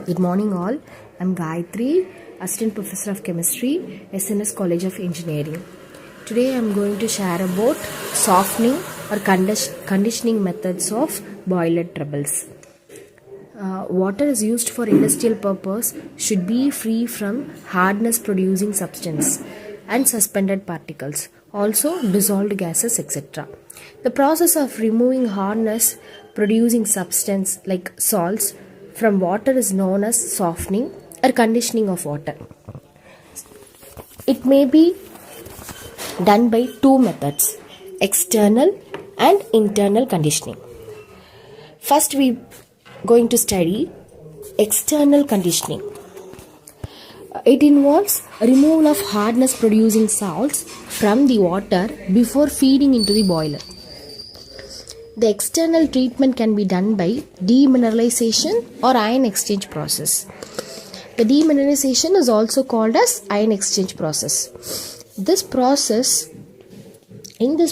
Good morning all. I'm Gayathri, Assistant Professor of Chemistry, SNS College of Engineering. Today I'm going to share about softening or conditioning methods of boiler troubles. Water is used for industrial purpose should be free from hardness producing substance and suspended particles, also dissolved gases, etc. The process of removing hardness producing substance like salts from water is known as softening or conditioning of water. It may be done by two methods, external and internal conditioning. First we going to study external conditioning. It involves removal of hardness producing salts from the water before feeding into the boiler. The external treatment can be done by demineralization or ion exchange process. The demineralization is also called as ion exchange process. In this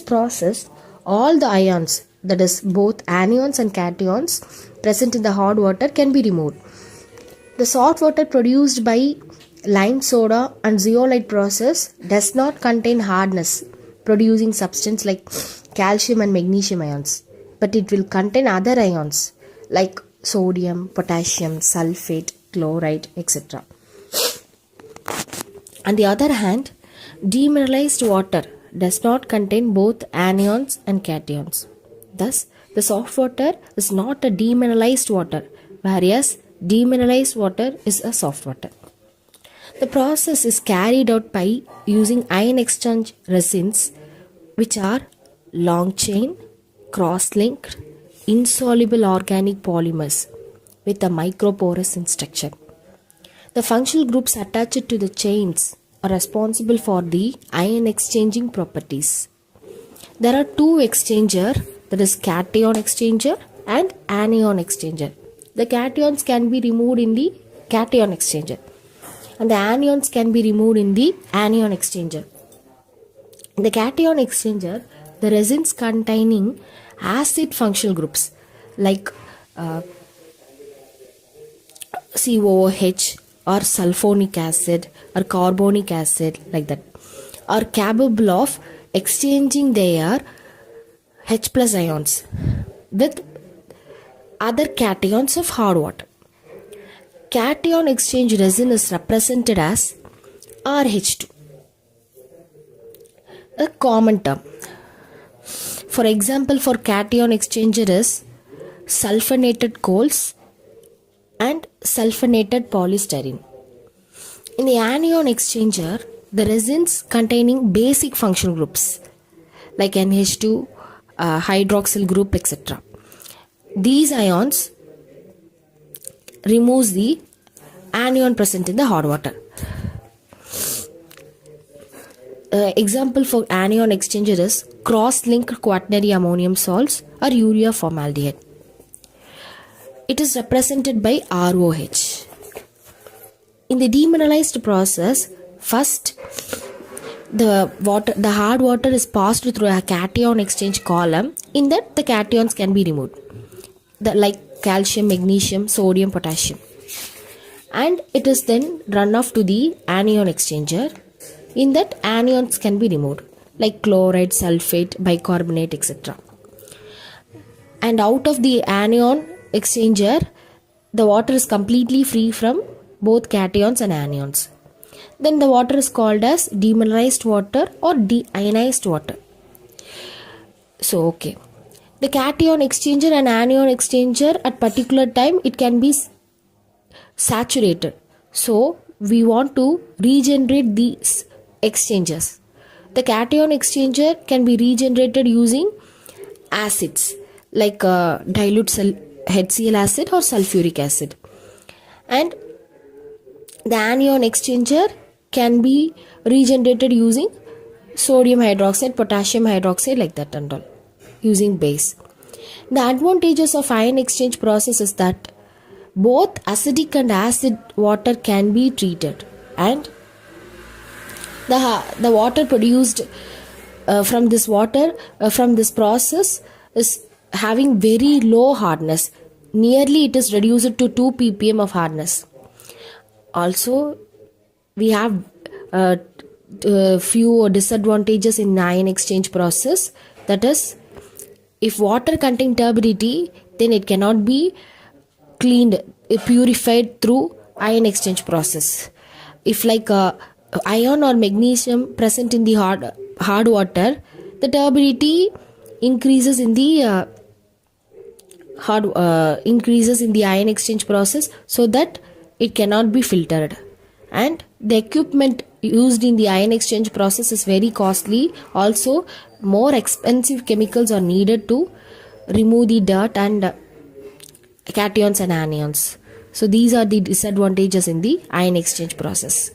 process, all the ions, that is both anions and cations present in the hot water can be removed. The salt water produced by lime soda and zeolite process does not contain hardness producing substance like calcium and magnesium ions, but it will contain other ions like sodium, potassium, sulfate, chloride, etc. On the other hand, demineralized water does not contain both anions and cations. Thus, the soft water is not a demineralized water, whereas demineralized water is a soft water. The process is carried out by using ion exchange resins, which are long chain, cross-linked, insoluble organic polymers with a microporous in structure. The functional groups attached to the chains are responsible for the ion exchanging properties. There are two exchangers, that is cation exchanger and anion exchanger. The cations can be removed in the cation exchanger and the anions can be removed in the anion exchanger. In the cation exchanger, the resins containing acid functional groups like COOH or sulfonic acid or carbonic acid like that are capable of exchanging their H plus ions with other cations of hard water. Cation exchange resin is represented as RH2, a common term. For example, for cation exchanger is sulfonated coals and sulfonated polystyrene. In the anion exchanger, the resins containing basic functional groups like NH2, hydroxyl group, etc. These ions removes the anion present in the hot water. Example for anion exchanger is cross-linked quaternary ammonium salts or urea formaldehyde. It is represented by ROH. In the demineralized process, first the hard water is passed through a cation exchange column. In that, the cations can be removed, like calcium, magnesium, sodium, potassium, and it is then run off to the anion exchanger. In that, anions can be removed like chloride, sulfate, bicarbonate, etc. And out of the anion exchanger, the water is completely free from both cations and anions. Then the water is called as demineralized water or deionized water. So, okay. The cation exchanger and anion exchanger at particular time, it can be saturated. So, we want to regenerate these exchanges. The cation exchanger can be regenerated using acids like dilute HCl acid or sulfuric acid. And the anion exchanger can be regenerated using sodium hydroxide, potassium hydroxide, like that and all, using base. The advantages of ion exchange process is that both acidic and acid water can be treated, and the water produced from this process is having very low hardness. nearly it is reduced to 2 ppm of hardness. Also, we have few disadvantages in ion exchange process. That is, if water contain turbidity, then it cannot be cleaned, purified through ion exchange process. If like iron or magnesium present in the hard water, the turbidity increases in the increases in the ion exchange process, so that it cannot be filtered. And the equipment used in the ion exchange process is very costly. Also, more expensive chemicals are needed to remove the dirt and cations and anions. So these are the disadvantages in the ion exchange process.